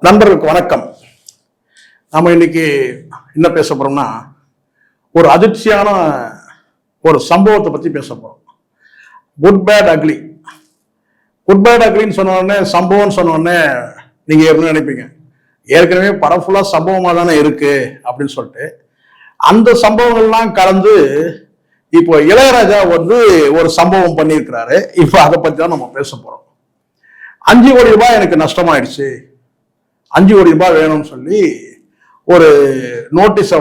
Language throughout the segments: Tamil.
நண்பர்களுக்கு வணக்கம். நம்ம இன்னைக்கு என்ன பேச போறோம்னா, ஒரு அதிர்ச்சியான ஒரு சம்பவத்தை பத்தி பேச போறோம். Good bad ugly. Good bad அக்லின்னு சொன்ன உடனே, சம்பவம்னு சொன்ன உடனே நீங்க எப்படி நினைப்பீங்க? ஏற்கனவே படம் ஃபுல்லா சம்பவமா தானே இருக்கு அப்படின்னு சொல்லிட்டு, அந்த சம்பவங்கள்லாம் கலந்து இப்போ இளையராஜா ஒரு சம்பவம் பண்ணியிருக்கிறாரு. இப்போ அதை பத்தி தான் நம்ம பேச போறோம். 5 கோடி ரூபாய் எனக்கு நஷ்டமாயிடுச்சு, 5 கோடி ரூபாய் வேணும்னு சொல்லி ஒரு நோட்டீஸை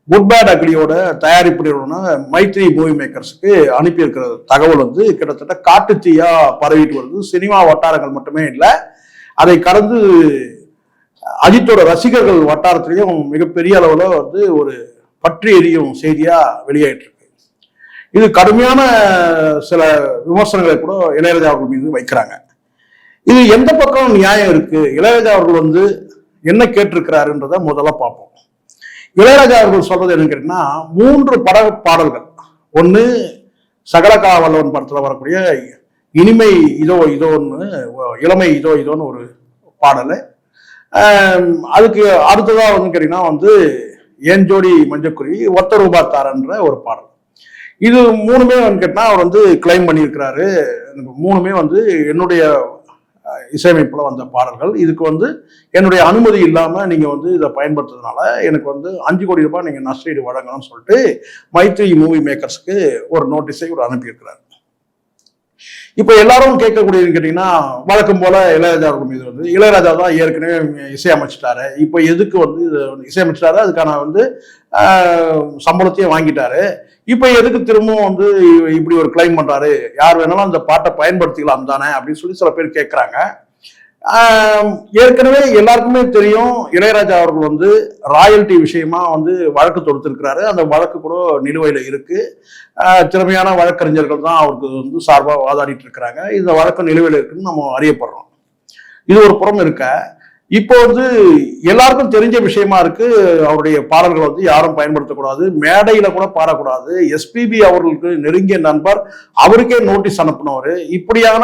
குட் பேட் அக்லியோட தயாரிப்பு நிறுவனம் மைத்ரி மூவி மேக்கர்ஸுக்கு அனுப்பியிருக்கிற தகவல் கிட்டத்தட்ட காட்டுத்தீயா பரவிட்டு வருது. சினிமா வட்டாரங்கள் மட்டுமே இல்லை, அதை கடந்து அஜித்தோட ரசிகர்கள் வட்டாரத்திலையும் மிகப்பெரிய அளவுல ஒரு பற்றி எரியும் செய்தியா வெளியாயிட்டு இருக்கு. இது கடுமையான சில விமர்சனங்களை கூட இளையராஜா அவர்கள் மீது வைக்கிறாங்க. இது எந்த பக்கம் நியாயம் இருக்கு? இளையராஜா அவர்கள் என்ன கேட்டிருக்கிறாருன்றத முதல்ல பார்ப்போம். இளையராஜா அவர்கள் சொல்றது என்னன்னு கேட்டீங்கன்னா, 3 பட பாடல்கள். ஒண்ணு சகலகலா வல்லவன் படத்துல வரக்கூடிய இனிமை இதோ இதோன்னு, இளமை இதோ இதோன்னு ஒரு பாடல். அதுக்கு அடுத்ததா கேட்டீங்கன்னா ஏன் ஜோடி மஞ்சக்குருவி, ஒத்த ரூபா தாரன்ற ஒரு பாடல். இது 3மே கேட்டா அவர் கிளைம் பண்ணியிருக்கிறாரு. 3மே என்னுடைய இசையமைப்புல வந்த பாடல்கள். இதுக்கு என்னுடைய அனுமதி இல்லாம நீங்க இதை பயன்படுத்துறதுனால எனக்கு 5 கோடி ரூபாய் நீங்க நஷ்டஈடு வழங்கணும்னு சொல்லிட்டு மைத்ரி மூவி மேக்கர்ஸ்க்கு ஒரு நோட்டீஸை அனுப்பியிருக்கிறார். இப்ப எல்லாரும் கேட்கக்கூடியது கேட்டீங்கன்னா, வழக்கம் போல இளையராஜா அவர்கள் மீது இளையராஜா தான் ஏற்கனவே இசையமைச்சிட்டாரு, இப்ப எதுக்கு இசையமைச்சிட்டாரு, அதுக்கான சம்பளத்தையும் வாங்கிட்டாரு, இப்ப எதுக்கு திரும்பவும் இப்படி ஒரு கிளைம் பண்றாரு, யார் வேணாலும் அந்த பாட்டை பயன்படுத்திக்கலாம் தானே அப்படின்னு சொல்லி சில பேர் கேட்கிறாங்க. ஏற்கனவே எல்லாருக்குமே தெரியும், இளையராஜா அவர்கள் ராயல்டி விஷயமா வழக்கு தொடுத்திருக்கிறாரு. அந்த வழக்கு கூட நிலுவையில இருக்கு. திறமையான வழக்கறிஞர்கள் தான் அவருக்கு சார்பா வாதாடிட்டு இருக்கிறாங்க. இந்த வழக்கு நிலுவையில இருக்குன்னு நம்ம அறியப்படுறோம். இது ஒரு புறம் இருக்க, இப்போ எல்லாருக்கும் தெரிஞ்ச விஷயமா இருக்கு, அவருடைய பாடல்கள் யாரும் பயன்படுத்தக்கூடாது, மேடையில கூட பாடக்கூடாது. எஸ்பிபி அவர்களுக்கு நெருங்கிய நண்பர், அவருக்கே நோட்டீஸ் அனுப்பினவர். இப்படியான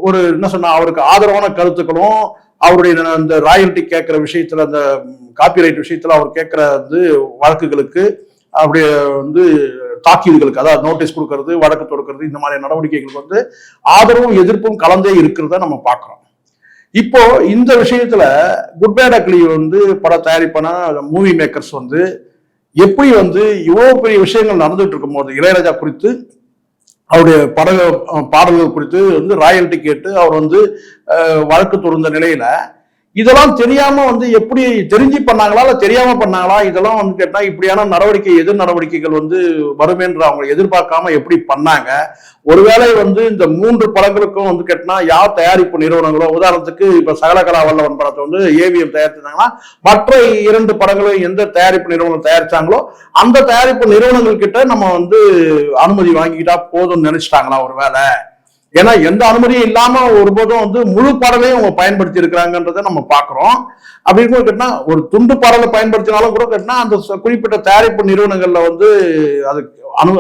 ஒரு என்ன சொன்னா, அவருக்கு ஆதரவான கருத்துக்களும், அவருடைய அந்த ராயல்டி கேட்கிற விஷயத்துல, அந்த காப்பிரைட் விஷயத்துல அவர் கேட்கிற வழக்குகளுக்கு, அப்படியே தாக்கீதுகளுக்கு, அதாவது நோட்டீஸ் கொடுக்கறது, வழக்கு தொடுக்கிறது, இந்த மாதிரி நடவடிக்கைகளுக்கு ஆதரவும் எதிர்ப்பும் கலந்தே இருக்கிறத நம்ம பார்க்கிறோம். இப்போ இந்த விஷயத்துல குட் பேட் அக்லி பட தயாரிப்பான மூவி மேக்கர்ஸ் எப்படி இவ்வளவு பெரிய விஷயங்கள் நடந்துட்டு இருக்கும் போது, இளையராஜா குறித்து, அவருடைய பாடல்கள் குறித்து ராயல்டி கேட்டு அவர் வழக்கு தொடர்ந்த நிலையில, இதெல்லாம் தெரியாம எப்படி தெரிஞ்சு பண்ணாங்களா இல்ல தெரியாம பண்ணாங்களா, இதெல்லாம் கேட்டா இப்படியான நடவடிக்கை, எதிர் நடவடிக்கைகள் வருமென்ற அவங்க எதிர்பார்க்காம எப்படி பண்ணாங்க? ஒருவேளை இந்த 3 படங்களுக்கும் கேட்டா யார் தயாரிப்பு நிறுவனங்களோ, உதாரணத்துக்கு இப்ப சகலகலா வல்லவன் படத்தை ஏவிஎம் தயாரிச்சிருந்தாங்கன்னா, மற்ற 2 படங்களும் எந்த தயாரிப்பு நிறுவனம் தயாரிச்சாங்களோ அந்த தயாரிப்பு நிறுவனங்கள் கிட்ட நம்ம அனுமதி வாங்கிக்கிட்டா போதும்னு நினைச்சிட்டாங்களா ஒருவேளை? ஏன்னா எந்த அனுமதியும் இல்லாம ஒருபோதும் முழு பாடலையும் அவங்க பயன்படுத்தி இருக்கிறாங்கன்றத நம்ம பாக்குறோம். அப்படி இருக்கும் கேட்டா, ஒரு துண்டு பாடலை பயன்படுத்தினாலும் கூட கேட்டா, அந்த குறிப்பிட்ட தயாரிப்பு நிறுவனங்கள்ல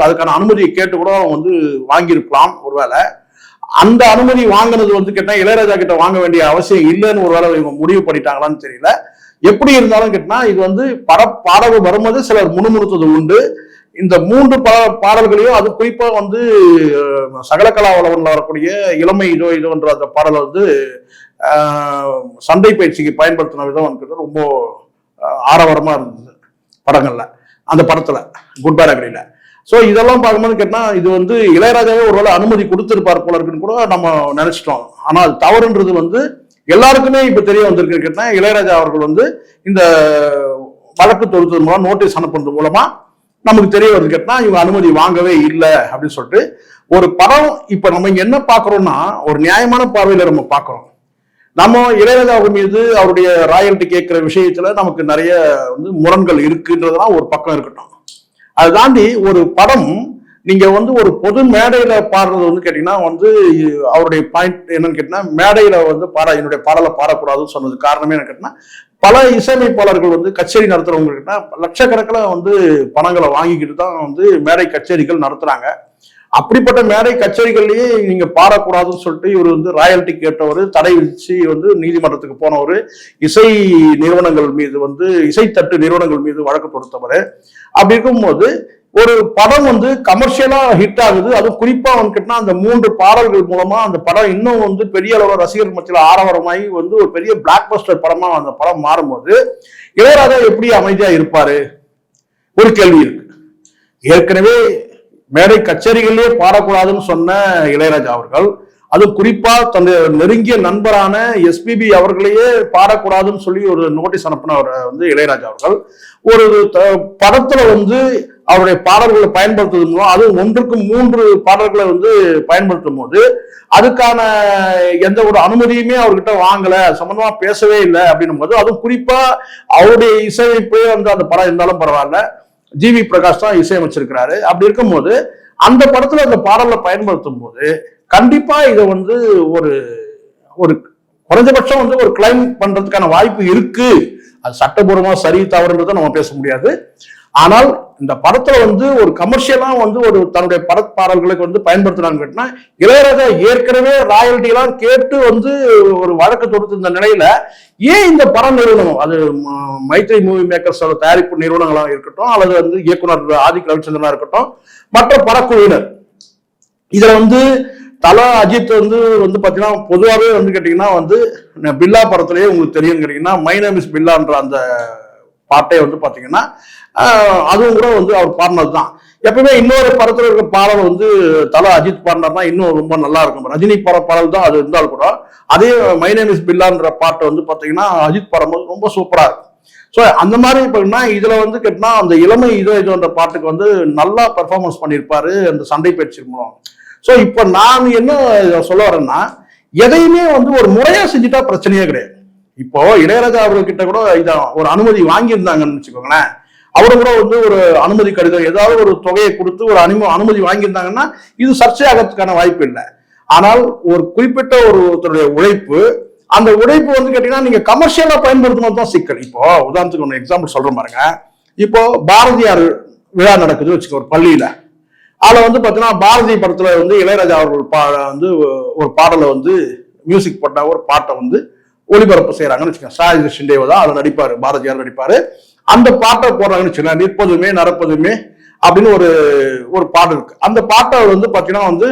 அதுக்கான அனுமதியை கேட்டு கூட அவங்க வாங்கியிருக்கலாம். ஒருவேளை அந்த அனுமதி வாங்கினது கேட்டா இளையராஜா கிட்ட வாங்க வேண்டிய அவசியம் இல்லைன்னு ஒருவேளை இவங்க முடிவு பண்ணிட்டாங்களான்னு தெரியல. எப்படி இருந்தாலும் கேட்டா, இது பாடல் வரும்போது சிலர் முணுமுணுத்தது உண்டு. இந்த 3 பாடல்களையும், அது குறிப்பா சகலகலா வல்லவன்ல வரக்கூடிய இளமை இதோ இதோன்ற அந்த பாடலை சண்டை பயிற்சிக்கு பயன்படுத்தின விதம் ரொம்ப ஆரவாரமா இருந்தது படங்கள்ல, அந்த படத்துல குட் பேட் அக்லில. சோ இதெல்லாம் பார்க்கும்போது கேட்டா, இது இளையராஜாவே ஒருவேளை அனுமதி கொடுத்திருப்பார் போல இருக்குன்னு கூட நம்ம நினைச்சிட்டோம். ஆனா அது தவறுன்றது எல்லாருக்குமே இப்ப தெரிய வந்திருக்கு. கேட்டா இளையராஜா அவர்கள் இந்த வழக்கு தொடுத்தது மூலம், நோட்டீஸ் அனுப்புறது மூலமா நமக்கு தெரிய வருது கேட்டா, இவங்க அனுமதி வாங்கவே இல்லை அப்படின்னு சொல்லிட்டு ஒரு படம். இப்ப நம்ம என்ன பாக்குறோம்னா, ஒரு நியாயமான பார்வையில நம்ம பாக்குறோம். நம்ம இளையராஜா மீது அவருடைய ராயல்டி கேட்கிற விஷயத்துல நமக்கு நிறைய முரண்கள் இருக்குன்றதுலாம் ஒரு பக்கம் இருக்கட்டும். அதை தாண்டி ஒரு படம் நீங்க ஒரு பொது மேடையில பாடுறது கேட்டீங்கன்னா, அவருடைய பாயிண்ட் என்னன்னு கேட்டீங்கன்னா, மேடையில என்னுடைய பாடலை பாடக்கூடாதுன்னு சொன்னது காரணமே என்ன கேட்டீங்கன்னா, பல இசையமைப்பாளர்கள் கச்சேரி நடத்துறவங்க கிட்ட லட்சக்கணக்கில் பணங்களை வாங்கிக்கிட்டு தான் மேடை கச்சேரிகள் நடத்துறாங்க. அப்படிப்பட்ட மேடை கச்சேரிகள்லயே நீங்க பாடக்கூடாதுன்னு சொல்லிட்டு இவர் வந்து ராயல்டி கேட்டவர், தடை விதிச்சு வந்து நீதிமன்றத்துக்கு போனவர், இசை நிறுவனங்கள் மீது வந்து இசைத்தட்டு நிறுவனங்கள் மீது வழக்கு தொடுத்தவர். அப்படி இருக்கும்போது ஒரு படம் வந்து கமர்ஷியலா ஹிட் ஆகுது, அதுவும் குறிப்பா வந்து கேட்டா அந்த 3 பாடல்கள் மூலமா அந்த படம் இன்னும் வந்து பெரிய அளவு ரசிகர் மத்தியில் ஆரவாரமாகி வந்து ஒரு பெரிய பிளாக் பஸ்டர் படமா அந்த படம் மாறும்போது இளையராஜா எப்படி அமைதியா இருப்பாரு? ஒரு கேள்வி இருக்கு. ஏற்கனவே மேடை கச்சேரிகளிலே பாடக்கூடாதுன்னு சொன்ன இளையராஜா அவர்கள், அது குறிப்பா தன்னுடைய நெருங்கிய நண்பரான எஸ்பிபி அவர்களையே பாடக்கூடாதுன்னு சொல்லி ஒரு நோட்டீஸ் அனுப்பினவர் வந்து இளையராஜா அவர்கள் ஒரு படத்துல வந்து அவருடைய பாடல்களை பயன்படுத்துவது மூலம், அதுவும் 1க்கு 3 பாடல்களை வந்து பயன்படுத்தும் போது அதுக்கான எந்த ஒரு அனுமதியுமே அவர்கிட்ட வாங்கல, சம்பந்தமா பேசவே இல்லை அப்படின்னும் போது, அதுவும் குறிப்பா அவருடைய இசையமைப்பு வந்து அந்த படம் இருந்தாலும் பரவாயில்ல, ஜிவி பிரகாஷ் தான் இசையமைச்சிருக்கிறாரு. அப்படி இருக்கும்போது அந்த படத்துல அந்த பாடலை பயன்படுத்தும் போது கண்டிப்பா இதை வந்து ஒரு ஒரு குறைஞ்சபட்சம் வந்து ஒரு கிளைம் பண்றதுக்கான வாய்ப்பு இருக்கு. அது சட்டபூர்வமா சரி தவறுன்றதை நம்ம பேச முடியாது. ஆனால் இந்த படத்துல வந்து ஒரு கமர்ஷியலா வந்து ஒரு தன்னுடைய படப்பாடல்களுக்கு வந்து பயன்படுத்துறான்னு கேட்டா, இளையராஜா ஏற்கனவே ராயல்டி எல்லாம் கேட்டு வந்து ஒரு வழக்கு தொடுத்திருந்த நிலையில ஏன் இந்த படம் நிறுவனம், அது மைத்ரி மூவி மேக்கர்ஸோட தயாரிப்பு நிறுவனங்களா இருக்கட்டும், அல்லது வந்து இயக்குனர் ஆதிக் ரவிச்சந்திரனா இருக்கட்டும், மற்ற படக்குழுவினர், இதுல வந்து தலா அஜித் வந்து பாத்தீங்கன்னா பொதுவாகவே வந்து கேட்டீங்கன்னா வந்து பில்லா படத்திலேயே உங்களுக்கு தெரியும் கேட்டீங்கன்னா மை நேம் இஸ் பில்லான்ற அந்த பாட்டை வந்து பாத்தீங்கன்னா அதுவும் கூட வந்து அவர் பாடினது தான். எப்பவுமே இன்னொரு படத்துல இருக்க பாடல் வந்து தலா அஜித் பாடினார் தான் இன்னும் ரொம்ப நல்லா இருக்கும். ரஜினி பாடல் தான் அது இருந்தாலும் கூட அதே மை நேம் இஸ் பில்லான்ற பாட்டை வந்து பாத்தீங்கன்னா அஜித் பாடும்போது ரொம்ப சூப்பரா இருக்கும். ஸோ அந்த மாதிரி பார்த்தீங்கன்னா இதுல வந்து கேட்டா அந்த இளமை இதுன்ற பாட்டுக்கு வந்து நல்லா பெர்ஃபார்மன்ஸ் பண்ணியிருப்பாரு அந்த சண்டை பயிற்சி மூலம். ஸோ இப்போ நான் என்ன சொல்ல வரேன்னா, எதையுமே வந்து ஒரு முறையா செஞ்சுட்டா பிரச்சனையே கிடையாது. இப்போ இளையராஜா அவர்கிட்ட கூட இதான் ஒரு அனுமதி வாங்கியிருந்தாங்கன்னு வச்சுக்கோங்களேன், அவரும் கூட வந்து ஒரு அனுமதி கடிதம் ஏதாவது ஒரு தொகையை கொடுத்து ஒரு அனுமதி வாங்கியிருந்தாங்கன்னா இது சர்ச்சையாகிறதுக்கான வாய்ப்பு இல்லை. ஆனால் ஒரு குறிப்பிட்ட ஒருத்தருடைய உழைப்பு, அந்த உழைப்பு வந்து கேட்டீங்கன்னா நீங்க கமர்ஷியலா பயன்படுத்தணும் தான் சிக்கல். இப்போ உதாரணத்துக்கு ஒன்று எக்ஸாம்பிள் சொல்றேன் பாருங்க. இப்போ பாரதியார் விழா நடக்குது வச்சுக்கோ ஒரு பள்ளியில, அதுல வந்து பாத்தீங்கன்னா பாரதி படத்துல வந்து இளையராஜா அவர்கள் வந்து ஒரு பாடலை வந்து மியூசிக் போட்ட ஒரு பாட்டை வந்து ஒளிபரப்பு செய்யறாங்கன்னு வச்சுக்கோங்க. சாய் ஷிண்டே தான் அதை நடிப்பாரு, பாரதியார் நடிப்பாரு. அந்த பாட்டை போடுறாங்கன்னு வச்சுக்கோங்க, நிற்பதுமே நடப்பதுமே அப்படின்னு ஒரு பாட்டு இருக்கு. அந்த பாட்டை வந்து பாத்தீங்கன்னா வந்து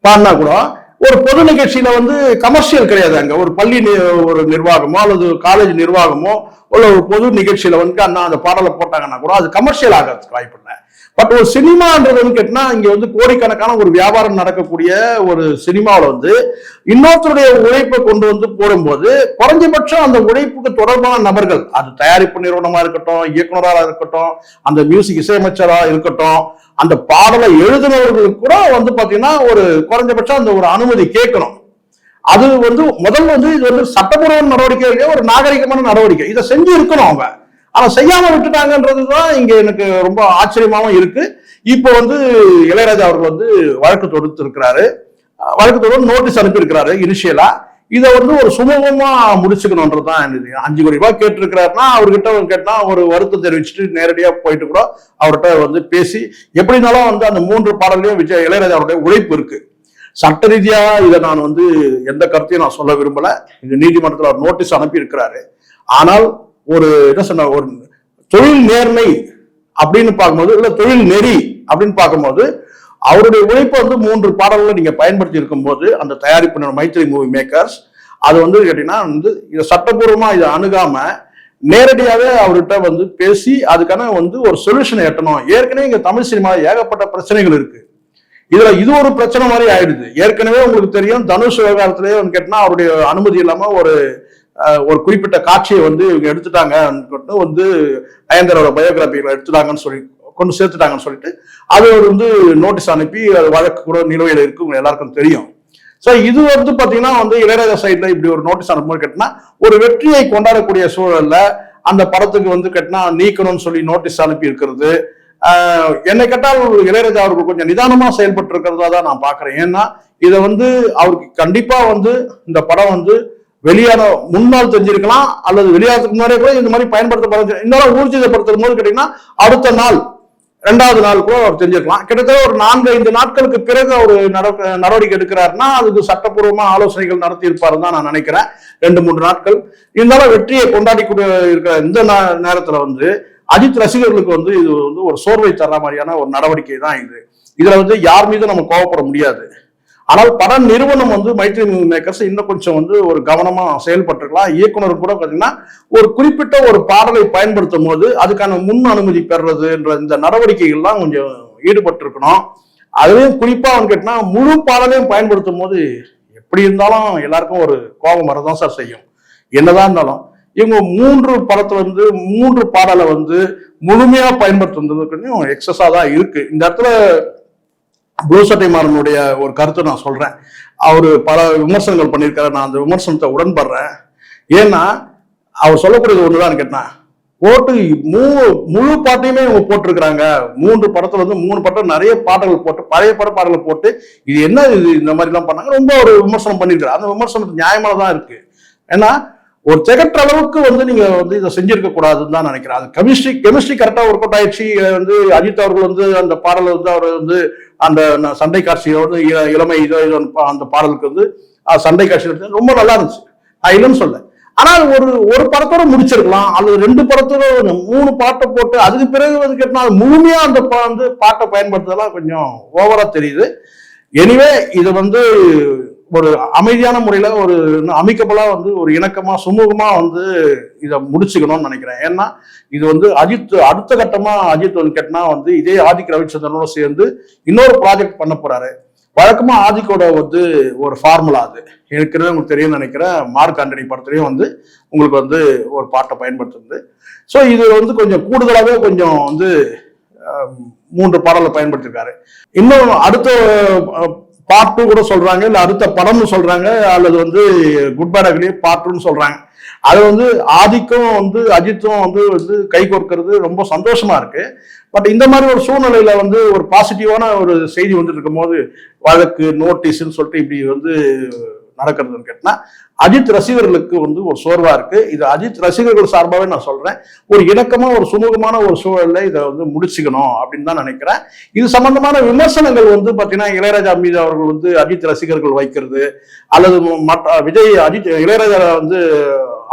பாடினா கூட ஒரு பொது நிகழ்ச்சியில வந்து கமர்ஷியல் கிடையாது. அங்க ஒரு பள்ளி ஒரு நிர்வாகமோ அல்லது காலேஜ் நிர்வாகமோ உள்ள ஒரு பொது நிகழ்ச்சியில வந்து அந்த பாடலை போட்டாங்கன்னா கூட அது கமர்ஷியல் ஆகிறதுக்கு வாய்ப்பு இல்லை. பட் ஒரு சினிமான்றது வந்து கேட்டா இங்க வந்து கோடிக்கணக்கான ஒரு வியாபாரம் நடக்கக்கூடிய ஒரு சினிமாவில் வந்து இன்னொருத்தருடைய உழைப்பை கொண்டு வந்து போடும்போது குறைஞ்சபட்சம் அந்த உழைப்புக்கு தொடர்பான நபர்கள், அது தயாரிப்பு நிறுவனமா இருக்கட்டும், இயக்குனராக இருக்கட்டும், அந்த மியூசிக் இசையமைச்சரா இருக்கட்டும், அந்த பாடலை எழுதினவர்களுக்கு கூட வந்து பாத்தீங்கன்னா ஒரு குறைஞ்சபட்சம் அந்த ஒரு அனுமதி கேட்கணும். அது வந்து முதல்ல வந்து இது வந்து சட்டப்பூர்வ நடவடிக்கை, ஒரு நாகரிகமான நடவடிக்கை, இதை செஞ்சு இருக்கணும் அவங்க. ஆனா செய்யாம விட்டுட்டாங்கன்றதுதான் இங்க எனக்கு ரொம்ப ஆச்சரியமாவும் இருக்கு. இப்போ வந்து இளையராஜா அவர்கள் வந்து வழக்கு தொடுத்து இருக்கிறாரு, வழக்கு தொடுத்து நோட்டீஸ் அனுப்பி இருக்கிறாரு இனிஷியலா. இதை வந்து ஒரு சுமூகமா முடிச்சுக்கணும்ன்றதுதான். 5 கோடி ரூபாய் கேட்டிருக்கிறாருன்னா அவர்கிட்ட கேட்டா ஒரு வருத்தம் தெரிவிச்சுட்டு நேரடியா போயிட்டு கூட அவர்கிட்ட வந்து பேசி எப்படி இருந்தாலும் வந்து அந்த 3 பாடல்லையும் இளையராஜா அவருடைய உழைப்பு இருக்கு. சட்ட ரீதியா இதை நான் வந்து எந்த கருத்தையும் நான் சொல்ல விரும்பல. இந்த நீதிமன்றத்தில் அவர் நோட்டீஸ் அனுப்பி இருக்கிறாரு. ஆனால் ஒரு என்ன சொன்ன ஒரு தொழில் நேர்மை அப்படின்னு பார்க்கும்போது, இல்ல தொழில் நெறி அப்படின்னு பார்க்கும்போது அவருடைய உழைப்பை வந்து 3 பாடல்களை நீங்க பயன்படுத்தி இருக்கும் போது அந்த தயாரிப்பு மைத்ரி மூவி மேக்கர்ஸ் அது வந்து கேட்டீங்கன்னா வந்து இதை சட்டப்பூர்வமா இதை அணுகாம நேரடியாவே அவர்கிட்ட வந்து பேசி அதுக்கான வந்து ஒரு சொல்யூஷன் எட்டணும். ஏற்கனவே இங்க தமிழ் சினிமா ஏகப்பட்ட பிரச்சனைகள் இருக்கு. இதுல இது ஒரு பிரச்சனை மாதிரி ஆயிடுது. ஏற்கனவே உங்களுக்கு தெரியும் தனுஷ் விவகாரத்திலேயே வந்து கேட்டா அவருடைய அனுமதி இல்லாம ஒரு குறிப்பிட்ட காட்சியை வந்து இவங்க எடுத்துட்டாங்க வந்து நயன்தாரோட பயோகிராபிகளை எடுத்துட்டாங்கன்னு சொல்லி கொண்டு சேர்த்துட்டாங்கன்னு சொல்லிட்டு அது வந்து நோட்டீஸ் அனுப்பி அது வழக்கு கூட நிலுவையில் இருக்கு, எல்லாருக்கும் தெரியும். ஸோ இது வந்து பாத்தீங்கன்னா வந்து இளையராஜா சைட்ல இப்படி ஒரு நோட்டீஸ் அனுப்பும்போது கேட்டினா ஒரு வெற்றியை கொண்டாடக்கூடிய சூழல்ல அந்த படத்துக்கு வந்து கேட்டினா நீக்கணும்னு சொல்லி நோட்டீஸ் அனுப்பி இருக்கிறது என்னை கேட்டால் இளையராஜா அவருக்கு கொஞ்சம் நிதானமா செயல்பட்டு இருக்கிறதா தான் நான் பாக்குறேன். ஏன்னா இதை வந்து அவருக்கு கண்டிப்பா வந்து இந்த படம் வந்து வெளியான முன்னால் தெரிஞ்சிருக்கலாம், அல்லது வெளியாகிறதுக்கு முன்னாடியே கூட இந்த மாதிரி பயன்படுத்தப்பட இன்னொரு ஊர்ஜிதப்படுத்தும் போது கேட்டீங்கன்னா அடுத்த நாள் 2வது நாள் கூட அவர் தெரிஞ்சிருக்கலாம். கிட்டத்தட்ட ஒரு 4-5 நாட்களுக்கு பிறகு அவர் நடவடிக்கை எடுக்கிறாருன்னா அதுக்கு சட்டப்பூர்வமா ஆலோசனைகள் நடத்தி இருப்பாருன்னு தான் நான் நினைக்கிறேன். 2-3 நாட்கள் இருந்தாலும் வெற்றியை கொண்டாடி இருக்கிற இந்த நேரத்துல வந்து அஜித் ரசிகர்களுக்கு வந்து இது வந்து ஒரு சோர்வை தர்ற மாதிரியான ஒரு நடவடிக்கை தான் இது. இதுல வந்து யார் மீதும் நம்ம கோவப்பட முடியாது. ஆனால் பட நிறுவனம் வந்து மைத்ரி மூவி மேக்கர்ஸ் இன்னும் கொஞ்சம் வந்து ஒரு கவனமா செயல்பட்டிருக்கலாம். இயக்குனர் கூட பாத்தீங்கன்னா ஒரு குறிப்பிட்ட ஒரு பாடலை பயன்படுத்தும் போது அதுக்கான முன் அனுமதி பெறுறதுன்ற இந்த நடவடிக்கைகள்லாம் கொஞ்சம் ஈடுபட்டு இருக்கணும். அதுலயும் குறிப்பா வந்து கேட்டீங்கன்னா முழு பாடலையும் பயன்படுத்தும் போது எப்படி இருந்தாலும் எல்லாருக்கும் ஒரு கோபம் வரதான் சார் செய்யும். என்னதான் இருந்தாலும் இவங்க 3 படத்துல வந்து 3 பாடலை வந்து முழுமையா பயன்படுத்துறது கொஞ்சம் எக்ஸஸா தான் இருக்கு. இந்த இடத்துல ப்ளூ சட்டை மாறனுடைய ஒரு கருத்தை நான் சொல்றேன். அவரு பல விமர்சனங்கள் பண்ணியிருக்காரு. நான் அந்த விமர்சனத்தை உடன்படுறேன். ஏன்னா அவர் சொல்லக்கூடியது ஒண்ணுதான் கேட்டேன், போட்டு முழு பாட்டையுமே இவங்க போட்டிருக்கிறாங்க. 3 படத்துல வந்து 3 படம் நிறைய பாடல்கள் போட்டு பழைய பாடல்கள் போட்டு இது என்ன இது இந்த மாதிரி எல்லாம் பண்ணாங்க ரொம்ப ஒரு விமர்சனம் பண்ணிருக்காரு. அந்த விமர்சனம் நியாயமானதான் இருக்கு. ஏன்னா ஒரு திகற்ற அளவுக்கு வந்து நீங்க வந்து இதை செஞ்சிருக்க கூடாதுன்னு தான் நினைக்கிறேன். அது கெமிஸ்ட்ரி கரெக்டா ஒர்க் அவுட் ஆயிடுச்சு. வந்து அஜித் அவர்கள் வந்து அந்த பாடல் வந்து அவர் வந்து அந்த சண்டை காட்சியோட இளமை அந்த பாடலுக்கு வந்து சண்டை காட்சி ரொம்ப நல்லா இருந்துச்சு. நான் இல்லைன்னு சொல்ல. ஆனால் ஒரு படத்தோட முடிச்சிருக்கலாம், அல்லது 2 படத்தோட 3 பாட்டை போட்டு அதுக்கு பிறகு வந்து கேட்டா முழுமையா அந்த வந்து பாட்டை பயன்படுத்துறதெல்லாம் கொஞ்சம் ஓவரா தெரியுது. எனிவே இது வந்து ஒரு அமைதியான முறையில ஒரு அமைக்கப்பலா வந்து ஒரு இணக்கமா சுமூகமா வந்து இதை முடிச்சுக்கணும்னு நினைக்கிறேன். ஏன்னா இது வந்து அஜித் அடுத்த கட்டமா அஜித் வந்து கேட்டனா வந்து இதே ஆதிக் ரவிச்சந்திரனோட சேர்ந்து இன்னொரு ப்ராஜெக்ட் பண்ண போறாரு. வழக்கமா ஆதிக்கோட வந்து ஒரு ஃபார்முலா அது ஏற்கனவே உங்களுக்கு தெரியும் நினைக்கிறேன். மார்க் ஆண்டனி படத்துலயும் வந்து உங்களுக்கு வந்து ஒரு பாட்டை பயன்படுத்துறது. ஸோ இது வந்து கொஞ்சம் கூடுதலாகவே கொஞ்சம் வந்து 3 பாடலை பயன்படுத்திருக்காரு. இன்னும் அடுத்த பார்ட் 2 கூட சொல்றாங்க, இல்ல அடுத்த படம்னு சொல்றாங்க, அல்லது வந்து குட் பேட் அக்லி பார்ட் 2ன்னு சொல்றாங்க. அது வந்து ஆதிக்கும் வந்து அஜித்தும் வந்து கை கோர்க்கிறது ரொம்ப சந்தோஷமா இருக்கு. பட் இந்த மாதிரி ஒரு சூழ்நிலையில வந்து ஒரு பாசிட்டிவான ஒரு செய்தி வந்துட்டு இருக்கும் போது வழக்கு நோட்டீஸ்ன்னு சொல்லிட்டு இப்படி வந்து நடக்கிறதுன்னு கேட்டா அஜித் ரசிகர்களுக்கு வந்து ஒரு சோர்வா இருக்கு. இது அஜித் ரசிகர்கள் சார்பாகவே நான் சொல்றேன், ஒரு இணக்கமா ஒரு சுமூகமான ஒரு சூழல்ல இதை வந்து முடிச்சுக்கணும் அப்படின்னு தான் நினைக்கிறேன். இது சம்பந்தமான விமர்சனங்கள் வந்து பாத்தீங்கன்னா இளையராஜா மீது அவர்கள் வந்து அஜித் ரசிகர்கள் வைக்கிறது, அல்லது விஜய் அஜித் இளையராஜா வந்து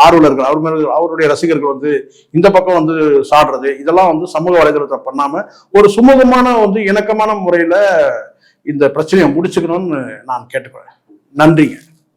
ஆர்வலர்கள் அவருடைய ரசிகர்கள் வந்து இந்த பக்கம் வந்து சாடுறது, இதெல்லாம் வந்து சமூக வலைதளத்தை பண்ணாம ஒரு சுமூகமான வந்து இணக்கமான முறையில இந்த பிரச்சனையை முடிச்சுக்கணும்னு நான் கேட்டுக்கிறேன். நன்றிங்க.